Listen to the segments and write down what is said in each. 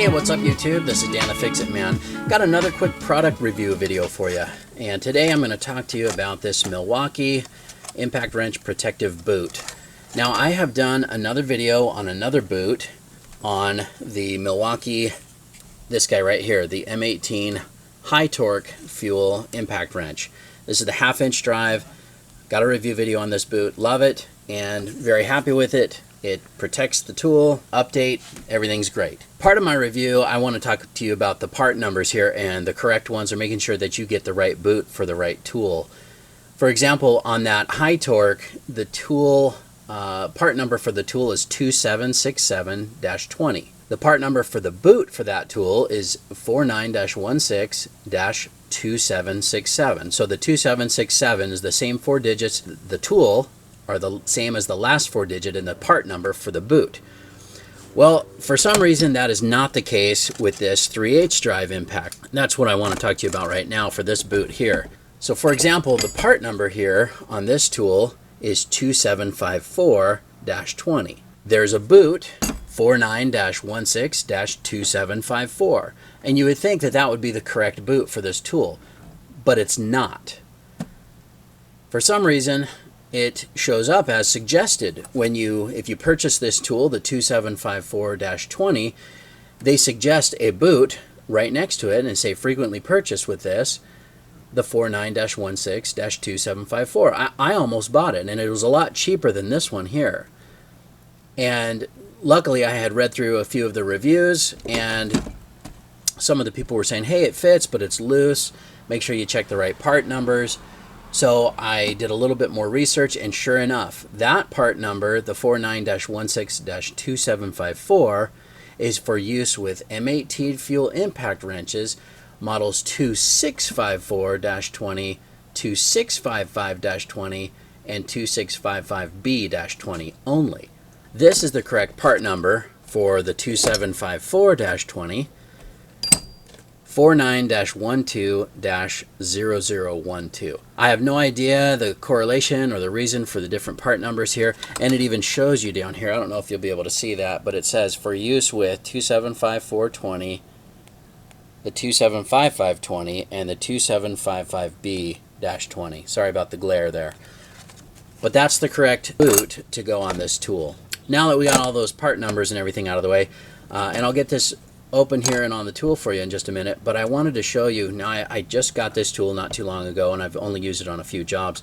Hey, what's up YouTube? This is Dan the Fix-It Man. Got another quick product review video for you. And today I'm going to talk to you about this Milwaukee impact wrench protective boot. Now I have done another video on another boot on the Milwaukee, this guy right here, the M18 high torque fuel impact wrench. This is the 1/2-inch drive. Got a review video on this boot. Love it and very happy with it. It protects the tool, update, everything's great. Part of my review, I want to talk to you about the part numbers here, and the correct ones are making sure that you get the right boot for the right tool. For example, on that high torque, the tool part number for the tool is 2767-20. The part number for the boot for that tool is 49-16-2767. So the 2767 is the same 4 digits. The tool are the same as the last 4 digit in the part number for the boot. Well, for some reason that is not the case with this 3/8 drive impact. That's what I want to talk to you about right now for this boot here. So for example, the part number here on this tool is 2754-20. There's a boot 49-16-2754, and you would think that that would be the correct boot for this tool, but it's not. For some reason it shows up as suggested when if you purchase this tool, the 2754-20, they suggest a boot right next to it and say frequently purchased with this, the 49-16-2754. I almost bought it, and it was a lot cheaper than this one here. And luckily I had read through a few of the reviews, and some of the people were saying, hey, it fits, but it's loose. Make sure you check the right part numbers. So I did a little bit more research, and sure enough, that part number, the 49-16-2754, is for use with M18 FUEL impact wrenches, models 2654-20, 2655-20, and 2655B-20 only. This is the correct part number for the 2754-20, 49-12-0012. I have no idea the correlation or the reason for the different part numbers here, and it even shows you down here. I don't know if you'll be able to see that, but it says for use with 2754-20, the 2755-20, and the 2755B-20. Sorry about the glare there. But that's the correct boot to go on this tool. Now that we got all those part numbers and everything out of the way, and I'll get this open here and on the tool for you in just a minute, but I wanted to show you. Now I just got this tool not too long ago, and I've only used it on a few jobs,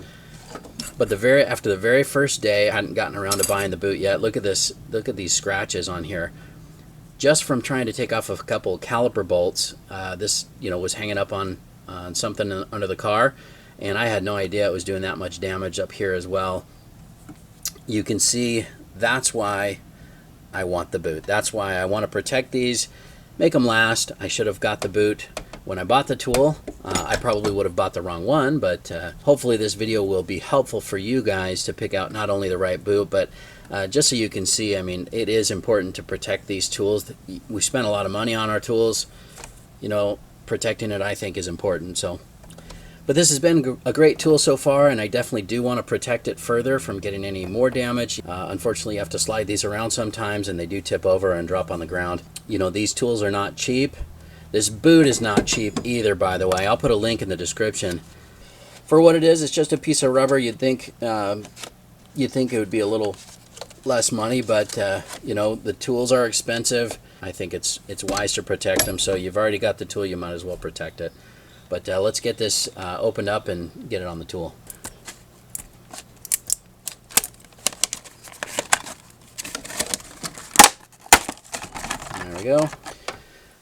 but after the very first day, I hadn't gotten around to buying the boot yet. Look at this, look at these scratches on here just from trying to take off a couple caliper bolts. This was hanging up on something under the car, and I had no idea it was doing that much damage up here as well. You can see that's why I want the boot. That's why I want to protect these, make them last. I should have got the boot when I bought the tool. I probably would have bought the wrong one, but hopefully this video will be helpful for you guys to pick out not only the right boot, but just so you can see, I mean, it is important to protect these tools. We spend a lot of money on our tools. Protecting it, I think, is important. But this has been a great tool so far, and I definitely do want to protect it further from getting any more damage. Unfortunately, you have to slide these around sometimes, and they do tip over and drop on the ground. These tools are not cheap. This boot is not cheap either, by the way. I'll put a link in the description. For what it is, it's just a piece of rubber. You'd think it would be a little less money, but the tools are expensive. I think it's wise to protect them. So you've already got the tool, you might as well protect it. But let's get this opened up and get it on the tool. There we go.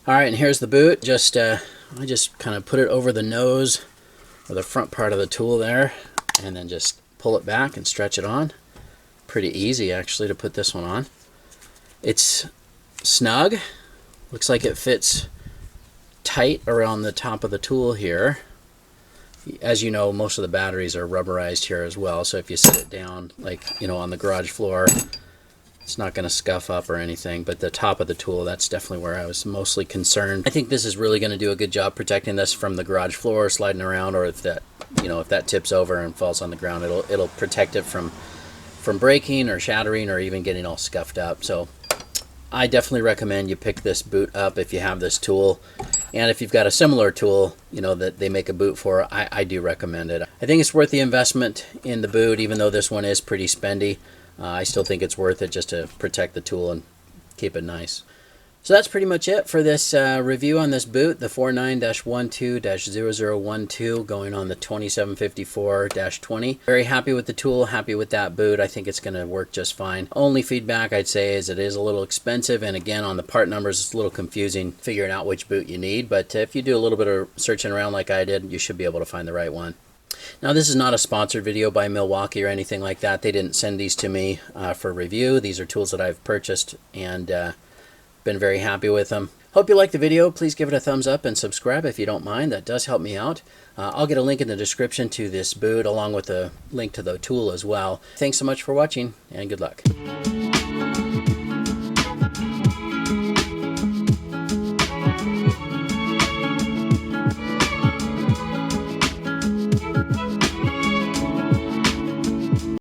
All right, and here's the boot. I just kind of put it over the nose or the front part of the tool there, and then just pull it back and stretch it on. Pretty easy actually to put this one on. It's snug. Looks like it fits tight around the top of the tool here. As you know, most of the batteries are rubberized here as well, so if you set it down like on the garage floor, it's not going to scuff up or anything. But the top of the tool, that's definitely where I was mostly concerned. I think this is really going to do a good job protecting this from the garage floor sliding around, or if that tips over and falls on the ground, it'll protect it from breaking or shattering or even getting all scuffed up. So I definitely recommend you pick this boot up if you have this tool. And if you've got a similar tool, you know, that they make a boot for, I do recommend it. I think it's worth the investment in the boot, even though this one is pretty spendy. I still think it's worth it just to protect the tool and keep it nice. So that's pretty much it for this review on this boot, the 49-12-0012 going on the 2754-20. Very happy with the tool, happy with that boot. I think it's going to work just fine. Only feedback I'd say is it is a little expensive, and again on the part numbers it's a little confusing figuring out which boot you need, but if you do a little bit of searching around like I did, you should be able to find the right one. Now this is not a sponsored video by Milwaukee or anything like that. They didn't send these to me for review. These are tools that I've purchased and been very happy with them. Hope you liked the video. Please give it a thumbs up and subscribe if you don't mind. That does help me out. I'll get a link in the description to this boot along with a link to the tool as well. Thanks so much for watching and good luck.